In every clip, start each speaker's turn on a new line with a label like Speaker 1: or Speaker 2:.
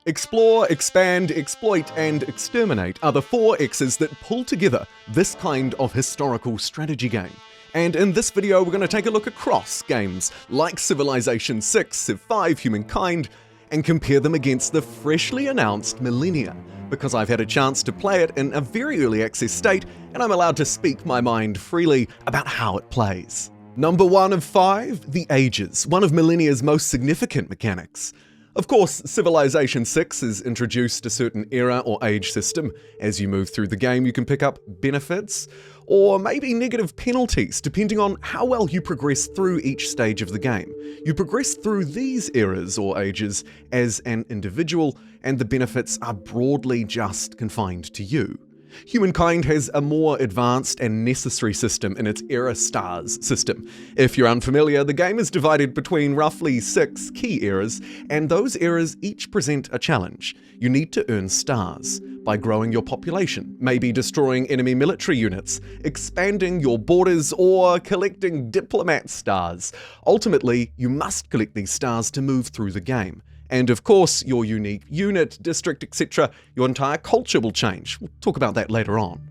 Speaker 1: Explore, expand, exploit, and exterminate are the 4 X's that pull together this kind of historical strategy game. And in this video, we're going to take a look across games like Civilization 6, Civ 5, Humankind, and compare them against the freshly announced Millennia, because I've had a chance to play it in a very early access state, and I'm allowed to speak my mind freely about how it plays. Number 1 of 5, the Ages, one of Millennia's most significant mechanics. Of course, Civilization 6 has introduced a certain era or age system. As you move through the game, you can pick up benefits, or maybe negative penalties, depending on how well you progress through each stage of the game. You progress through these eras or ages as an individual, and the benefits are broadly just confined to you. Humankind has a more advanced and necessary system in its era stars system. If you're unfamiliar, the game is divided between roughly 6 key eras, and those eras each present a challenge. You need to earn stars by growing your population, maybe destroying enemy military units, expanding your borders, or collecting diplomat stars. Ultimately, you must collect these stars to move through the game. And of course, your unique unit, district, etc., your entire culture will change. We'll talk about that later on.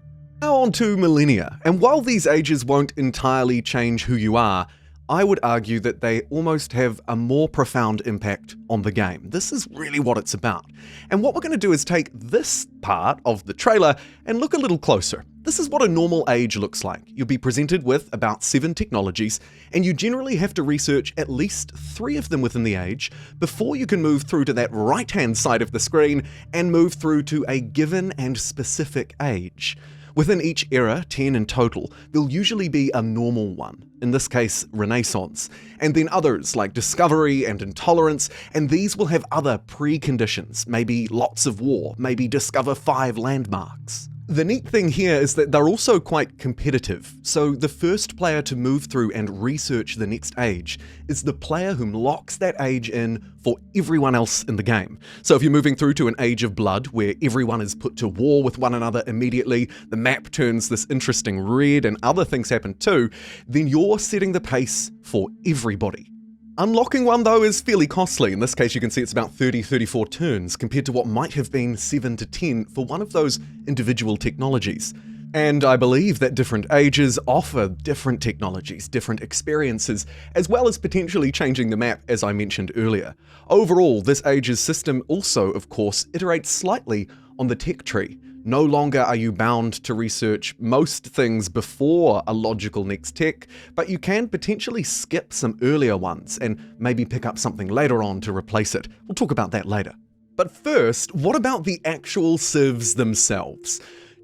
Speaker 1: Now on to Millennia, and while these ages won't entirely change who you are, I would argue that they almost have a more profound impact on the game. This is really what it's about. And what we're going to do is take this part of the trailer and look a little closer. This is what a normal age looks like. You'll be presented with about 7 technologies, and you generally have to research at least 3 of them within the age before you can move through to that right-hand side of the screen and move through to a given and specific age. Within each era, 10 in total, there'll usually be a normal one, in this case Renaissance, and then others like Discovery and Intolerance, and these will have other preconditions, maybe lots of war, maybe discover 5 landmarks. The neat thing here is that they're also quite competitive, so the first player to move through and research the next age is the player whom locks that age in for everyone else in the game. So if you're moving through to an age of blood where everyone is put to war with one another immediately, the map turns this interesting red and other things happen too, then you're setting the pace for everybody. Unlocking one though is fairly costly. In this case you can see it's about 30-34 turns compared to what might have been 7 to 10 for one of those individual technologies. And I believe that different ages offer different technologies, different experiences, as well as potentially changing the map as I mentioned earlier. Overall, this ages system also, of course, iterates slightly on the tech tree. No longer are you bound to research most things before a logical next tech, but you can potentially skip some earlier ones and maybe pick up something later on to replace it. We'll talk about that later. But first, what about the actual civs themselves?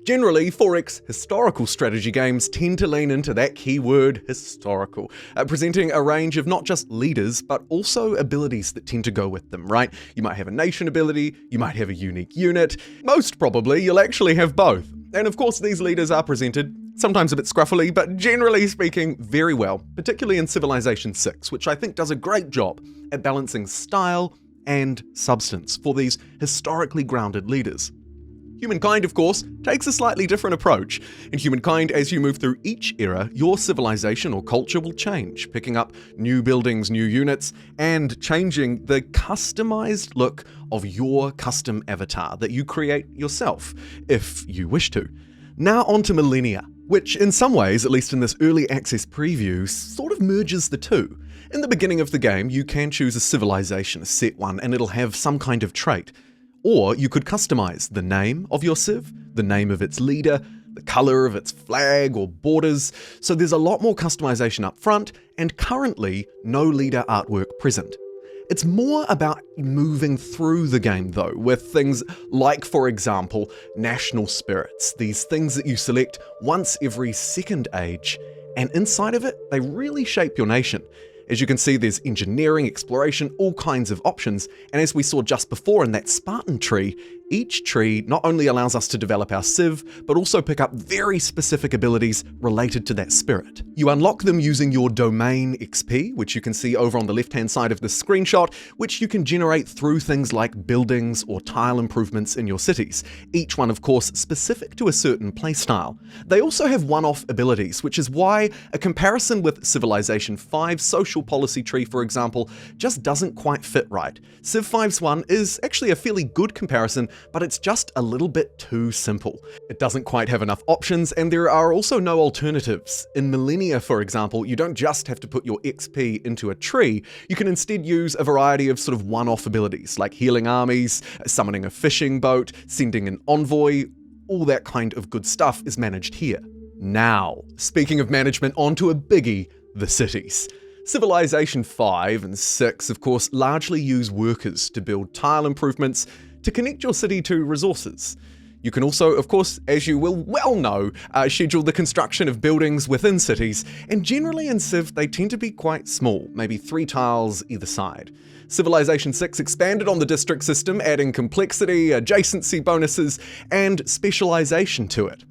Speaker 1: Generally, 4X historical strategy games tend to lean into that keyword historical, presenting a range of not just leaders, but also abilities that tend to go with them, right? You might have a nation ability, you might have a unique unit, most probably you'll actually have both. And of course these leaders are presented, sometimes a bit scruffily, but generally speaking very well, particularly in Civilization 6, which I think does a great job at balancing style and substance for these historically grounded leaders. Humankind, of course, takes a slightly different approach. In Humankind, as you move through each era, your civilization or culture will change, picking up new buildings, new units, and changing the customized look of your custom avatar that you create yourself, if you wish to. Now on to Millennia, which in some ways, at least in this early access preview, sort of merges the two. In the beginning of the game, you can choose a civilization, a set one, and it'll have some kind of trait. Or you could customize the name of your civ, the name of its leader, the color of its flag or borders, so there's a lot more customization up front, and currently no leader artwork present. It's more about moving through the game though, with things like, for example, national spirits, these things that you select once every second age, and inside of it, they really shape your nation. As you can see, there's engineering, exploration, all kinds of options, and as we saw just before in that Spartan tree, Each tree not only allows us to develop our civ, but also pick up very specific abilities related to that spirit. You unlock them using your domain XP, which you can see over on the left-hand side of this screenshot, which you can generate through things like buildings or tile improvements in your cities, each one of course specific to a certain playstyle. They also have one-off abilities, which is why a comparison with Civilization 5's social policy tree, for example, just doesn't quite fit right. Civ 5's one is actually a fairly good comparison, but it's just a little bit too simple. It doesn't quite have enough options, and there are also no alternatives. In Millennia, for example, you don't just have to put your XP into a tree, you can instead use a variety of sort of one-off abilities, like healing armies, summoning a fishing boat, sending an envoy. All that kind of good stuff is managed here. Now, speaking of management, onto a biggie, the cities. Civilization 5 and 6, of course, largely use workers to build tile improvements to connect your city to resources. You can also, of course, as you will well know, schedule the construction of buildings within cities, and generally in Civ they tend to be quite small, maybe 3 tiles either side. Civilization 6 expanded on the district system, adding complexity, adjacency bonuses, and specialization to it.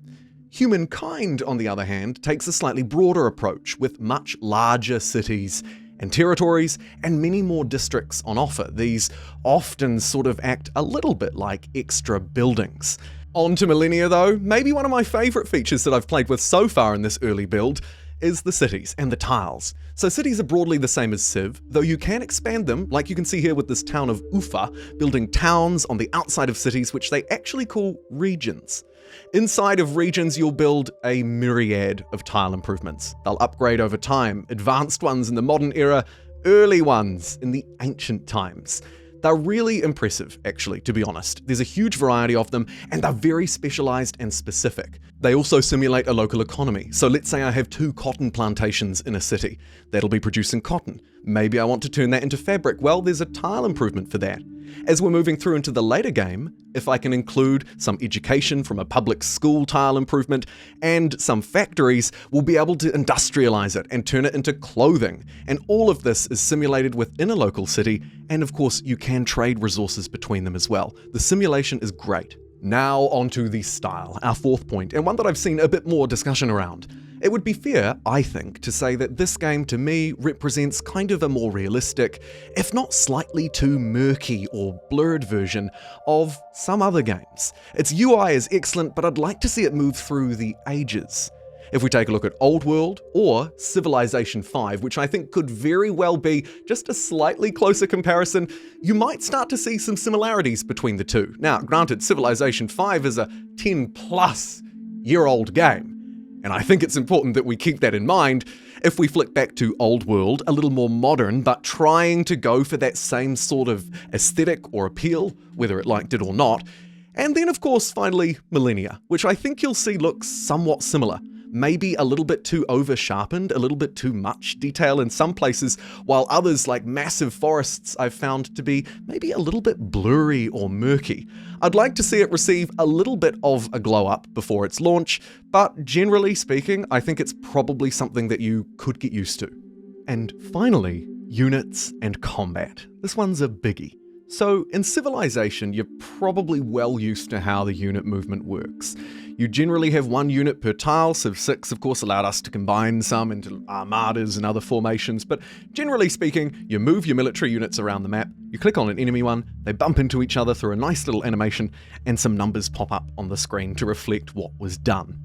Speaker 1: Humankind, on the other hand, takes a slightly broader approach with much larger cities and territories, and many more districts on offer. These often sort of act a little bit like extra buildings. On to Millennia though, maybe one of my favourite features that I've played with so far in this early build is the cities and the tiles. So cities are broadly the same as Civ, though you can expand them, like you can see here with this town of Ufa, building towns on the outside of cities which they actually call regions. Inside of regions, you'll build a myriad of tile improvements. They'll upgrade over time, advanced ones in the modern era, early ones in the ancient times. They're really impressive, actually, to be honest. There's a huge variety of them, and they're very specialized and specific. They also simulate a local economy. So let's say I have 2 cotton plantations in a city. That'll be producing cotton. Maybe I want to turn that into fabric. Well, there's a tile improvement for that. As we're moving through into the later game, if I can include some education from a public school tile improvement and some factories, we'll be able to industrialize it and turn it into clothing. And all of this is simulated within a local city, and of course you can trade resources between them as well. The simulation is great. Now onto the style, our 4th point, and one that I've seen a bit more discussion around. It would be fair, I think, to say that this game to me represents kind of a more realistic, if not slightly too murky or blurred version of some other games. Its UI is excellent, but I'd like to see it move through the ages. If we take a look at Old World or Civilization 5, which I think could very well be just a slightly closer comparison, you might start to see some similarities between the two. Now, granted, Civilization 5 is a 10-plus-year-old game, and I think it's important that we keep that in mind. If we flick back to Old World, a little more modern, but trying to go for that same sort of aesthetic or appeal, whether it liked it or not. And then, of course, finally, Millennia, which I think you'll see looks somewhat similar. Maybe a little bit too over-sharpened, a little bit too much detail in some places, while others, like massive forests, I've found to be maybe a little bit blurry or murky. I'd like to see it receive a little bit of a glow-up before its launch, but generally speaking, I think it's probably something that you could get used to. And finally, units and combat. This one's a biggie. So in Civilization, you're probably well used to how the unit movement works. You generally have 1 unit per tile. Civ 6, of course, allowed us to combine some into armadas and other formations, but generally speaking, you move your military units around the map, you click on an enemy one, they bump into each other through a nice little animation, and some numbers pop up on the screen to reflect what was done.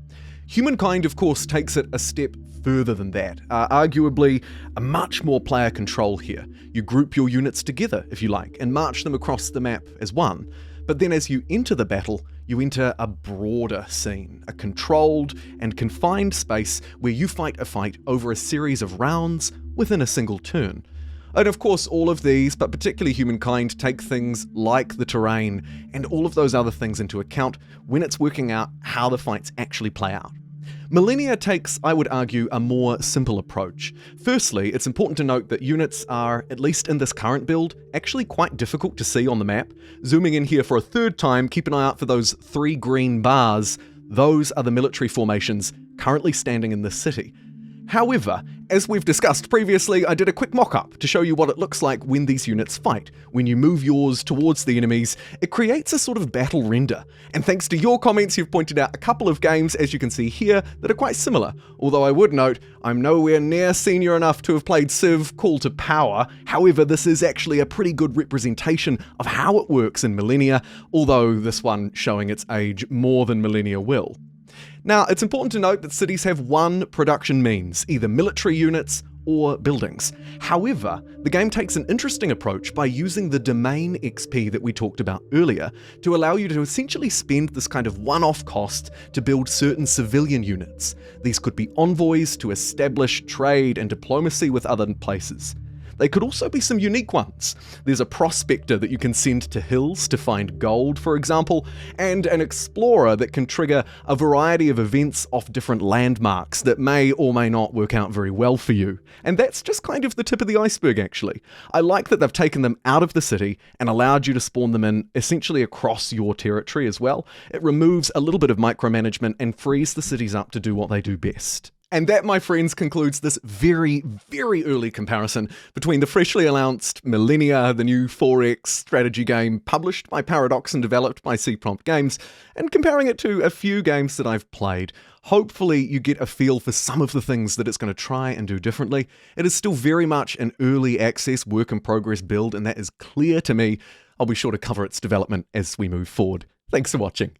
Speaker 1: Humankind, of course, takes it a step further than that, arguably a much more player control here. You group your units together, if you like, and march them across the map as one. But then as you enter the battle, you enter a broader scene, a controlled and confined space where you fight a fight over a series of rounds within a single turn. And of course, all of these, but particularly Humankind, take things like the terrain and all of those other things into account when it's working out how the fights actually play out. Millennia takes, I would argue, a more simple approach. Firstly, it's important to note that units are, at least in this current build, actually quite difficult to see on the map. Zooming in here for a 3rd time, keep an eye out for those 3 green bars. Those are the military formations currently standing in this city. However, as we've discussed previously, I did a quick mock-up to show you what it looks like when these units fight. When you move yours towards the enemies, it creates a sort of battle render. And thanks to your comments, you've pointed out a couple of games, as you can see here, that are quite similar. Although I would note, I'm nowhere near senior enough to have played Civ Call to Power. However, this is actually a pretty good representation of how it works in Millennia, although this one showing its age more than Millennia will. Now, it's important to note that cities have one production means, either military units or buildings. However, the game takes an interesting approach by using the domain XP that we talked about earlier to allow you to essentially spend this kind of one-off cost to build certain civilian units. These could be envoys to establish trade and diplomacy with other places. They could also be some unique ones. There's a prospector that you can send to hills to find gold, for example, and an explorer that can trigger a variety of events off different landmarks that may or may not work out very well for you. And that's just kind of the tip of the iceberg, actually. I like that they've taken them out of the city and allowed you to spawn them in essentially across your territory as well. It removes a little bit of micromanagement and frees the cities up to do what they do best. And that, my friends, concludes this very, very early comparison between the freshly announced Millennia, the new 4X strategy game published by Paradox and developed by C-Prompt Games, and comparing it to a few games that I've played. Hopefully you get a feel for some of the things that it's going to try and do differently. It is still very much an early access work in progress build, and that is clear to me. I'll be sure to cover its development as we move forward. Thanks for watching.